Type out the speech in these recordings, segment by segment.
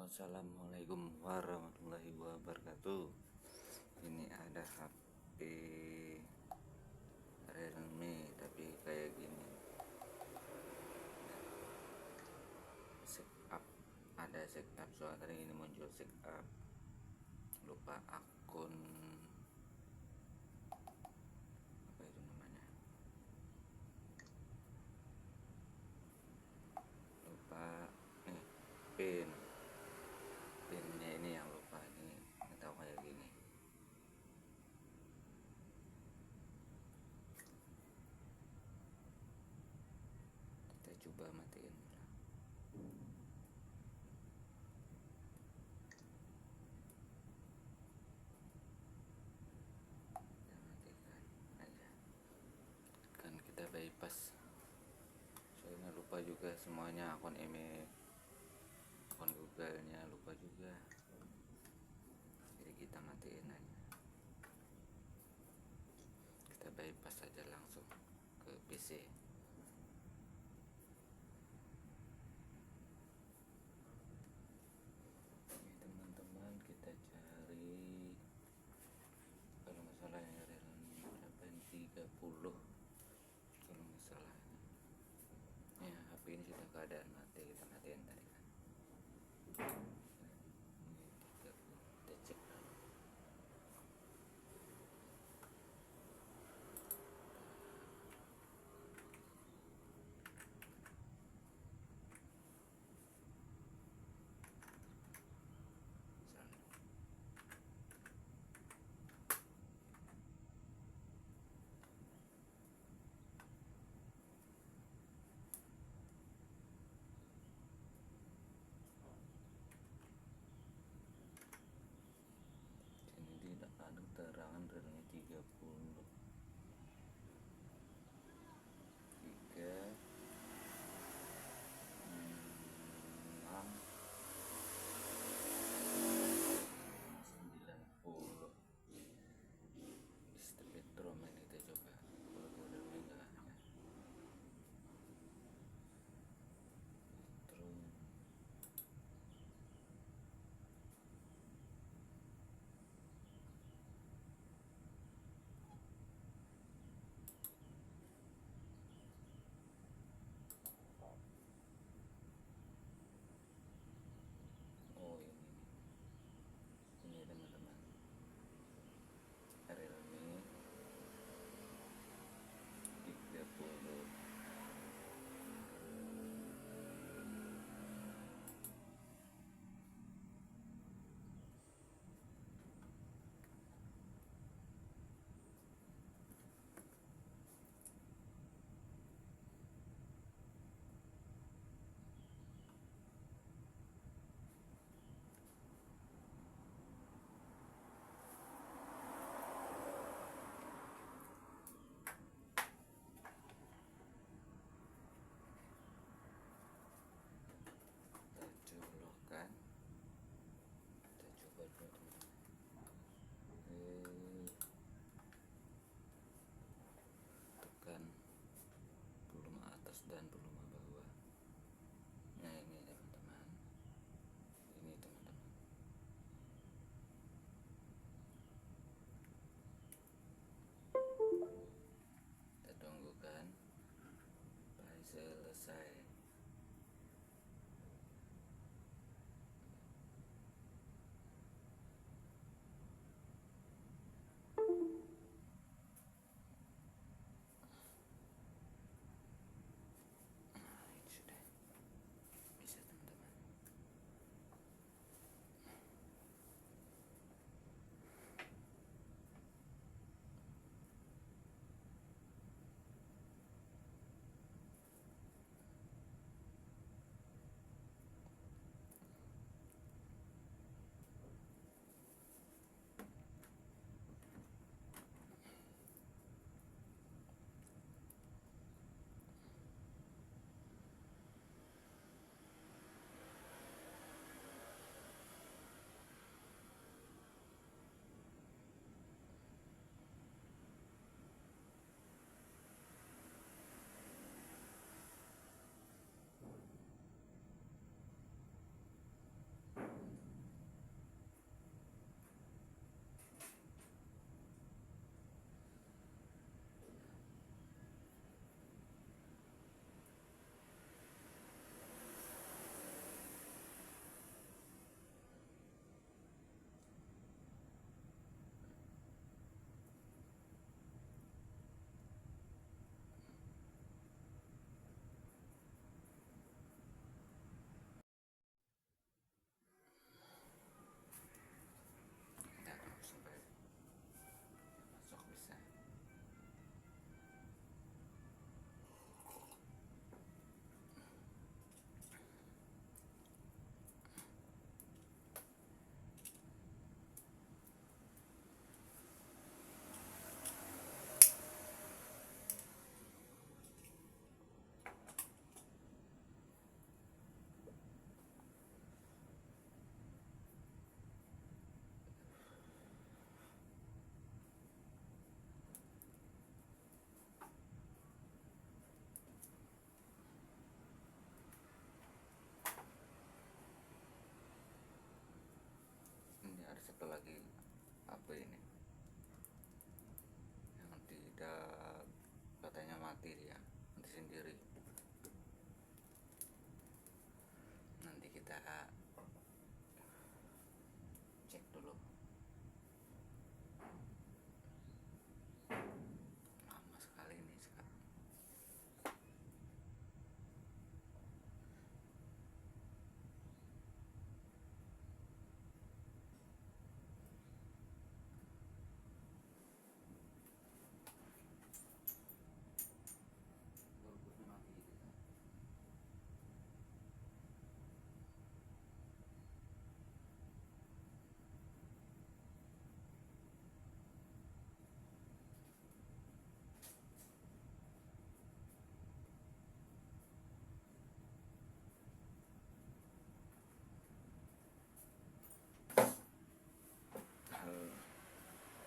Assalamualaikum warahmatullahi wabarakatuh. Ini ada HP Realme tapi kayak gini. Setup, ada setup, soalnya tadi ini muncul setup. Lupa akun apa itu namanya? Lupa pinnya ini yang lupa, ini nggak tahu kayak gini. Kita coba matiin. Kita matikan aja. Kan kita bypass. Soalnya lupa juga semuanya, akun email, akun Google-nya lupa juga. Jadi kita matiin aja. Kita bypass saja langsung ke PC. Ini teman-teman, kita cari, kalau nggak salah ya Realme berapa ini, 30 kalau nggak salah. Ya, HP ini sudah keadaan mati, kita matiin tadi kan. Ini 30, kita cek dulu. Ini tidak ada keterangan Realme 30 3 6 90. Spektrum ini kita coba. Kalau Realme enggak ada. Spektrum. Oh, ini teman-teman, Realme 30. Kita colokkan, kita coba dulu teman-teman. Tekan volume atas dan volume bawah. Nah, ini teman-teman, ini teman-teman. Kita tunggukan sampai selesai. Nah, ini sudah bisa teman-teman. lagi apa ini yang tidak, katanya mati dia mati sendiri. Nanti kita cek dulu. Lama sekali ini sekarang.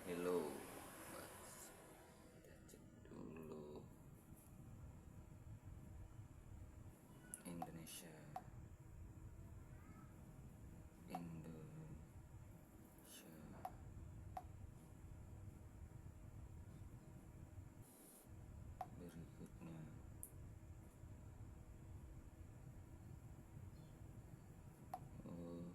Hello, kita cek dulu. Indonesia berikutnya. Oh,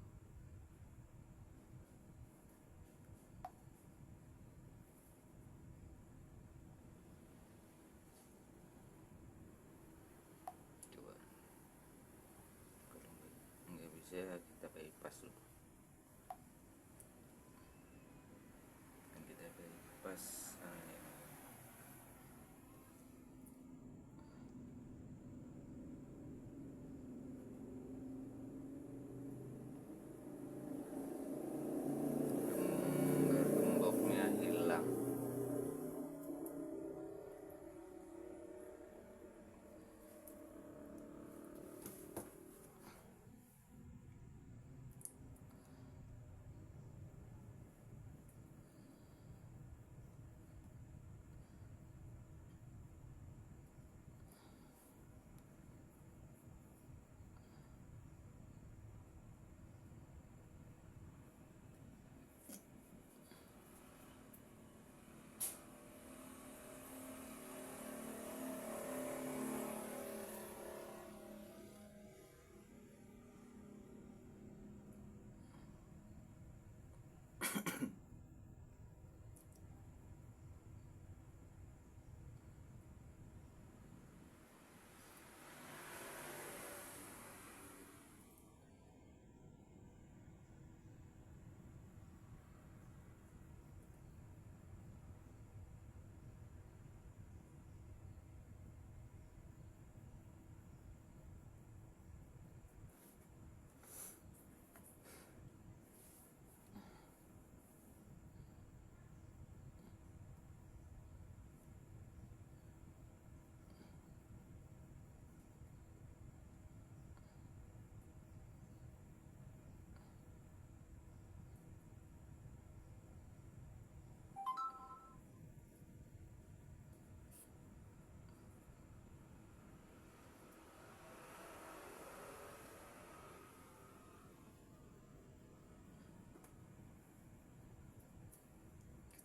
coba kalau nggak bisa kita bypass dulu. Kan kita bypass gambar gemboknya hilang.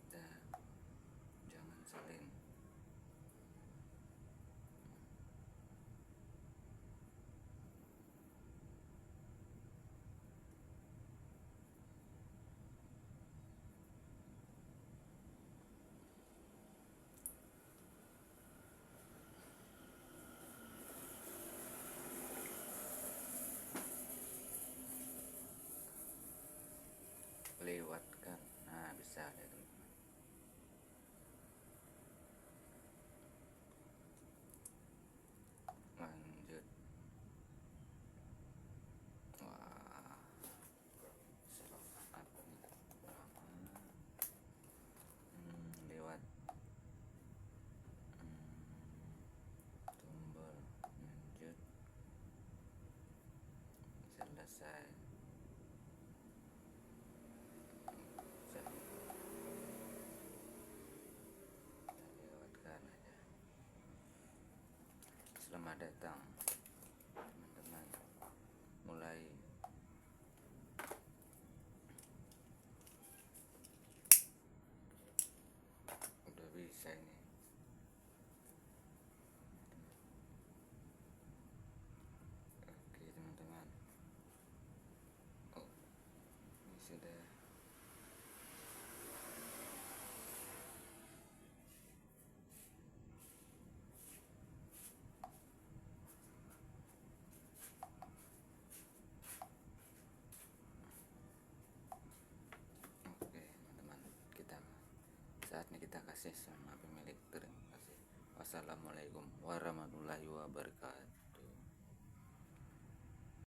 Kita jangan salin. Lewatkan, nah bisa ya teman-teman. Lanjut. Wah, saat lewat tombol lanjut, selesai. Lewatkan aja. Selamat datang teman-teman, mulai kita kasih sama pemilik. Terima kasih. Wassalamualaikum warahmatullahi wabarakatuh.